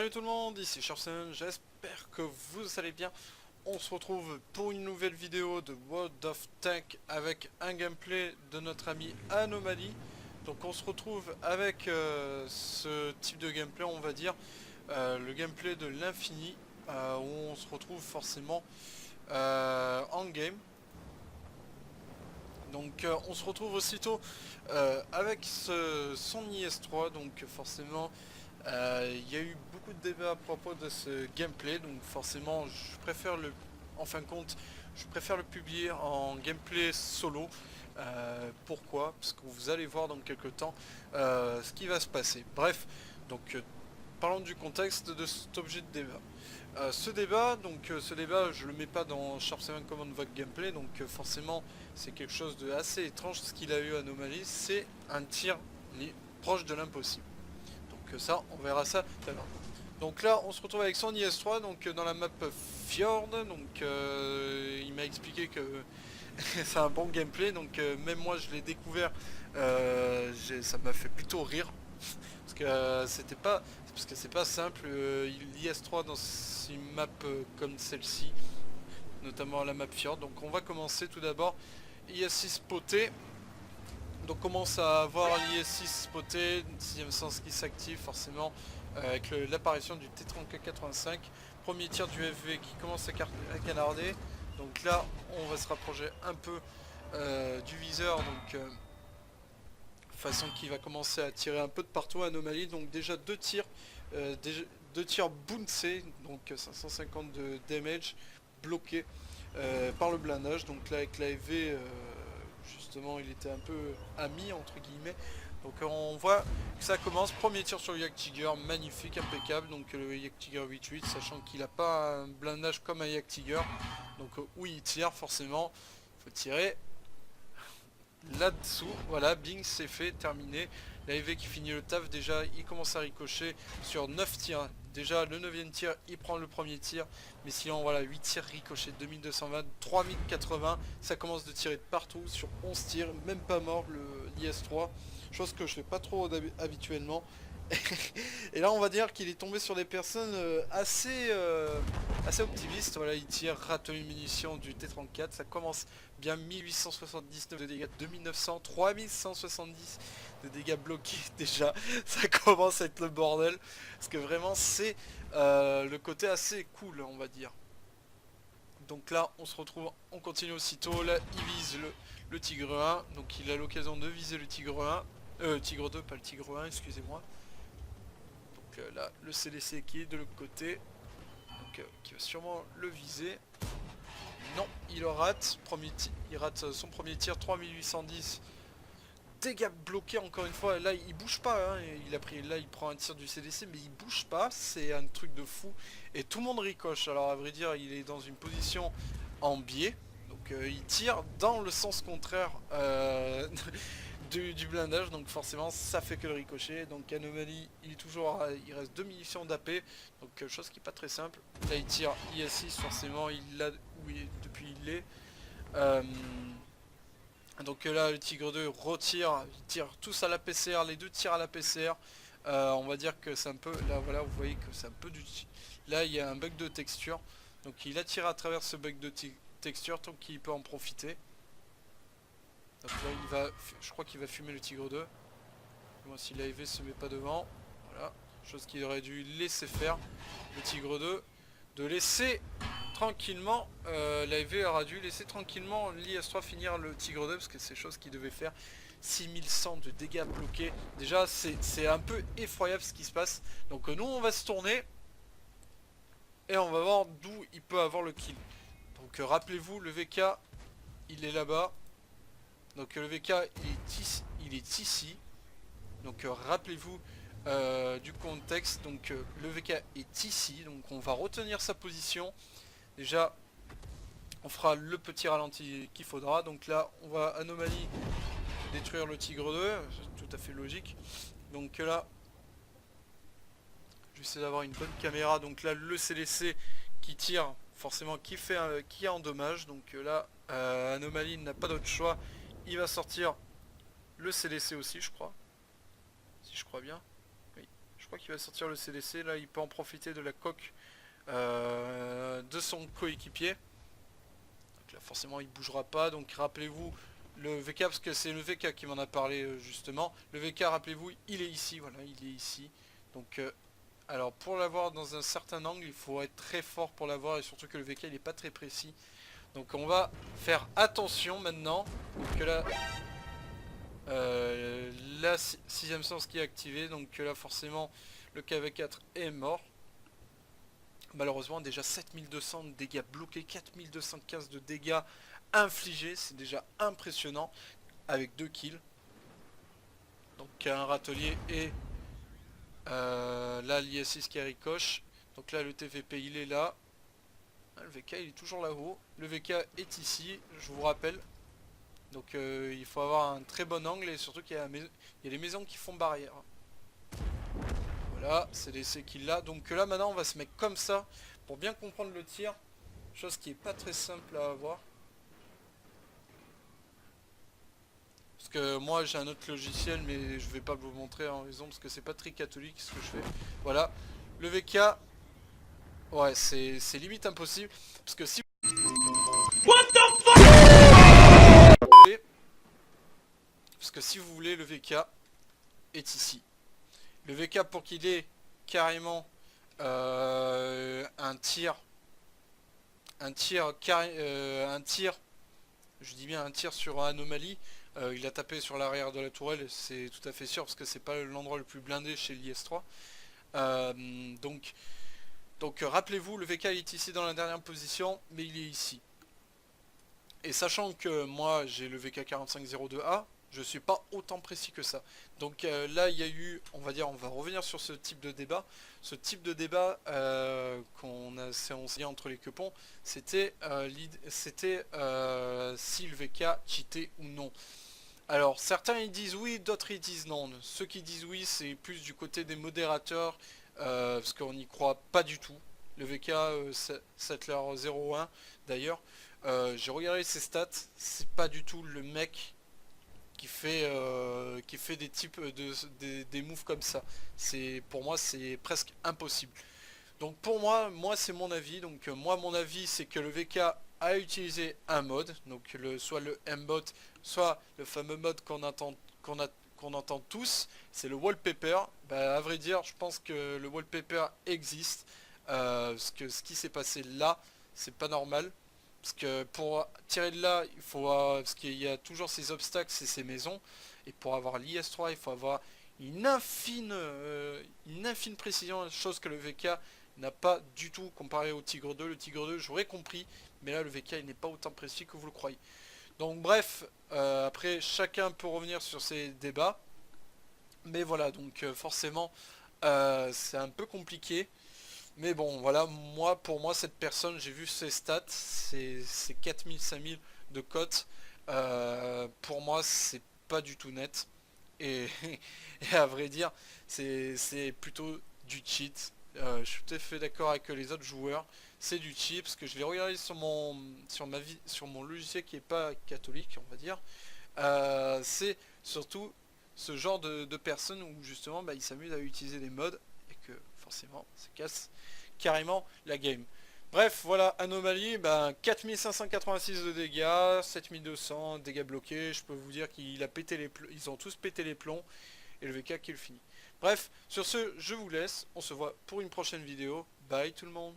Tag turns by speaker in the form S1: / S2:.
S1: Salut tout le monde, ici Sharpson, j'espère que vous allez bien. On se retrouve pour une nouvelle vidéo de World of Tanks avec un gameplay de notre ami Anomaly. Donc on se retrouve avec ce type de gameplay, on va dire, le gameplay de l'infini, où on se retrouve forcément en game. Donc on se retrouve aussitôt avec son IS-3, donc forcément il y a eu beaucoup de débats à propos de ce gameplay, donc forcément je préfère en fin de compte, je préfère le publier en gameplay solo. Pourquoi? Parce que vous allez voir dans quelques temps ce qui va se passer. Bref, donc parlons du contexte de cet objet de débat. Ce débat, je le mets pas dans Sharp 7 Command Vogue Gameplay, donc forcément c'est quelque chose de assez étrange ce qu'il a eu Anomaly, c'est un tir proche de l'impossible. Donc ça, on verra ça tout à l'heure. Donc là, on se retrouve avec son IS-3, donc dans la map Fjord, donc il m'a expliqué que c'est un bon gameplay, donc même moi je l'ai découvert, ça m'a fait plutôt rire, parce que c'est pas simple, l'IS-3 dans une map comme celle-ci, notamment la map Fjord. Donc on va commencer tout d'abord, IS-6 spoté. Donc on commence à avoir l'IS-6 spoté, 6ème sens qui s'active forcément avec l'apparition du T-34-85. Premier tir du FV qui commence à canarder. Donc là on va se rapprocher un peu du viseur, donc façon qui va commencer à tirer un peu de partout. Anomaly, donc déjà deux tirs bouncés, donc 550 de damage bloqué par le blindage. Donc là avec l'AFV justement il était un peu ami entre guillemets. Donc on voit que ça commence, premier tir sur le Jagdtiger, magnifique, impeccable. Donc le Jagdtiger 8-8, sachant qu'il n'a pas un blindage comme un Jagdtiger. Donc où il tire forcément, il faut tirer là-dessous. Voilà, bing, c'est fait, terminé. L'AV qui finit le taf, déjà il commence à ricocher sur 9 tirs. Déjà le 9ème tir, il prend le premier tir. Mais sinon voilà, 8 tirs ricochés, 2220, 3080. Ça commence de tirer de partout sur 11 tirs, même pas mort le IS-3. Chose que je fais pas trop habituellement. Et là on va dire qu'il est tombé sur des personnes assez optimistes. Voilà, il tire, rate une munition du T-34, ça commence bien, 1879 de dégâts, 2900, 3170 de dégâts bloqués. Déjà ça commence à être le bordel, parce que vraiment c'est le côté assez cool, on va dire. Donc là on se retrouve, on continue aussitôt. Là il vise le Tigre 1, donc il a l'occasion de viser le Tigre 1, Tigre 2, pas le Tigre 1, excusez-moi. Donc là le CDC qui est de l'autre côté, donc qui va sûrement le viser. Non, il le rate, il rate son premier tir, 3810 dégâts bloqués encore une fois. Là il bouge pas, hein. Là il prend un tir du CDC mais il bouge pas, c'est un truc de fou. Et tout le monde ricoche, alors à vrai dire il est dans une position en biais. Donc il tire dans le sens contraire du blindage, donc forcément ça fait que le ricochet. Donc Anomaly il est toujours il reste 2 munitions d'AP, donc chose qui est pas très simple. Là il tire IS-6, forcément il l'a depuis il l'est. Donc là le Tigre 2 retire, il tire tous à la PCR, les deux tirent à la PCR. On va dire que c'est un peu, là voilà vous voyez que c'est un peu du... Là il y a un bug de texture, donc il a tiré à travers ce bug de texture tant qu'il peut en profiter. Donc là je crois qu'il va fumer le Tigre 2. Moi si l'AV se met pas devant, voilà, chose qu'il aurait dû laisser faire le Tigre 2, de laisser tranquillement, l'AV aura dû laisser tranquillement l'IS-3 finir le Tigre 2, parce que c'est chose qu'il devait faire. 6100 de dégâts bloqués, déjà c'est un peu effroyable ce qui se passe. Donc nous on va se tourner et on va voir d'où il peut avoir le kill. Donc rappelez-vous, le VK il est là-bas. Donc le VK il est ici. Donc rappelez-vous du contexte. Donc le VK est ici. Donc on va retenir sa position. Déjà on fera le petit ralenti qu'il faudra. Donc là on va Anomaly détruire le Tigre 2. C'est tout à fait logique. Donc là j'essaie d'avoir une bonne caméra. Donc là le CDC qui tire forcément qui endommage. Donc là Anomaly n'a pas d'autre choix. Il va sortir le CDC aussi je crois. Si je crois bien. Oui, je crois crois qu'il va sortir le CDC. Là, il peut en profiter de la coque de son coéquipier. Donc là, forcément, il bougera pas. Donc rappelez-vous le VK, parce que c'est le VK qui m'en a parlé justement. Le VK, rappelez-vous, il est ici. Voilà, il est ici. Donc, alors pour l'avoir dans un certain angle, il faut être très fort pour l'avoir. Et surtout que le VK, il n'est pas très précis. Donc on va faire attention maintenant. Donc là, la sixième sens qui est activée. Donc là, forcément, le KV4 est mort. Malheureusement, déjà 7200 de dégâts bloqués, 4215 de dégâts infligés, c'est déjà impressionnant, avec 2 kills. Donc un râtelier et là l'IS6 qui ricoche. Donc là le TVP il est là. Le VK il est toujours là-haut. Le VK est ici, je vous rappelle. Donc il faut avoir un très bon angle et surtout qu'il y a les maisons qui font barrière. Voilà, c'est l'essai qu'il a. Donc là maintenant on va se mettre comme ça pour bien comprendre le tir. Chose qui est pas très simple à avoir. Parce que moi j'ai un autre logiciel mais je vais pas vous montrer en raison parce que c'est pas très catholique ce que je fais. Voilà, le VK, ouais c'est limite impossible. Parce que si What the fuck, parce que si vous voulez le VK est ici. Le VK pour qu'il ait carrément un tir, je dis bien un tir sur anomalie. Il a tapé sur l'arrière de la tourelle, c'est tout à fait sûr parce que c'est pas l'endroit le plus blindé chez l'IS-3. Donc rappelez-vous, le VK est ici dans la dernière position, mais il est ici. Et sachant que moi j'ai le VK4502A, je suis pas autant précis que ça. Donc là il y a eu, on va dire, on va revenir sur ce type de débat. Ce type de débat qu'on a séancé entre les quepons, c'était si le VK cheatait ou non. Alors certains ils disent oui, d'autres ils disent non. Ceux qui disent oui c'est plus du côté des modérateurs, parce qu'on n'y croit pas du tout. Le VK Settler 01 d'ailleurs, j'ai regardé ses stats, c'est pas du tout le mec qui fait des types des moves comme ça. Pour moi c'est presque impossible. Donc pour moi c'est mon avis. Donc moi mon avis c'est que le VK a utilisé un mode, donc soit le M-bot, soit le fameux mode qu'on entend tous, c'est le wallpaper. Bah, à vrai dire, je pense que le wallpaper existe, parce que ce qui s'est passé là, c'est pas normal. Parce que pour tirer de là, il faut parce qu'il y a toujours ces obstacles, c'est ces maisons. Et pour avoir l'IS-3, il faut avoir une infime précision, chose que le VK n'a pas du tout comparé au Tigre 2. Le Tigre 2, j'aurais compris, mais là le VK il n'est pas autant précis que vous le croyez. Donc bref, après chacun peut revenir sur ces débats. Mais voilà, donc forcément c'est un peu compliqué. Mais bon, voilà, pour moi, cette personne, j'ai vu ses stats, c'est 4000, 5000 de cote. Pour moi, c'est pas du tout net. Et, et à vrai dire, c'est plutôt du cheat. Je suis tout à fait d'accord avec les autres joueurs. C'est du cheat, parce que je l'ai regardé sur mon logiciel qui est pas catholique, on va dire. C'est surtout ce genre de personnes où justement ils s'amusent à utiliser les mods et que forcément ça casse carrément la game. Bref, voilà, anomalie, 4586 de dégâts, 7200 dégâts bloqués, je peux vous dire qu'il a pété ils ont tous pété les plombs, et le VK qui le finit. Bref, sur ce, je vous laisse, on se voit pour une prochaine vidéo, bye tout le monde.